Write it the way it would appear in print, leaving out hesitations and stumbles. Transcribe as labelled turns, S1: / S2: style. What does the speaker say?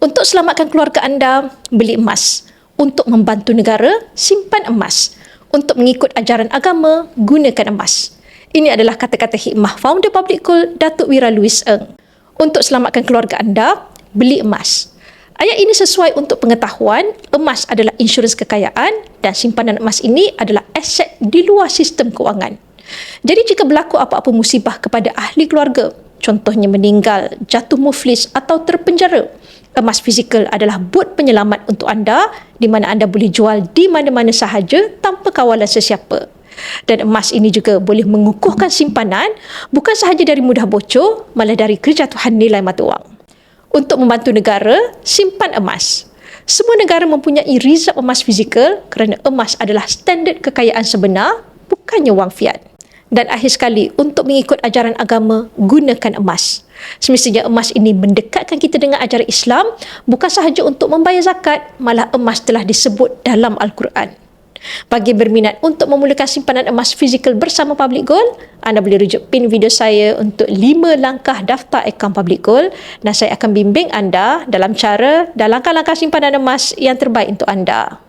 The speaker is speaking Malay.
S1: Untuk selamatkan keluarga anda, beli emas. Untuk membantu negara, simpan emas. Untuk mengikut ajaran agama, gunakan emas. Ini adalah kata-kata hikmah founder Public Gold, Datuk Wira Louis Eng. Untuk selamatkan keluarga anda, beli emas. Ayat ini sesuai untuk pengetahuan, emas adalah insurans kekayaan dan simpanan emas ini adalah aset di luar sistem kewangan. Jadi jika berlaku apa-apa musibah kepada ahli keluarga, contohnya meninggal, jatuh muflis atau terpenjara, emas fizikal adalah bot penyelamat untuk anda di mana anda boleh jual di mana-mana sahaja tanpa kawalan sesiapa. Dan emas ini juga boleh mengukuhkan simpanan bukan sahaja dari mudah bocor, malah dari kejatuhan nilai mata wang. Untuk membantu negara, simpan emas. Semua negara mempunyai rizab emas fizikal kerana emas adalah standard kekayaan sebenar, bukannya wang fiat. Dan akhir sekali, untuk mengikut ajaran agama, gunakan emas. Semestinya emas ini mendekatkan kita dengan ajaran Islam, bukan sahaja untuk membayar zakat, malah emas telah disebut dalam Al-Quran. Bagi berminat untuk memulakan simpanan emas fizikal bersama Public Gold, anda boleh rujuk pin video saya untuk 5 langkah daftar akaun Public Gold dan saya akan bimbing anda dalam cara dan langkah-langkah simpanan emas yang terbaik untuk anda.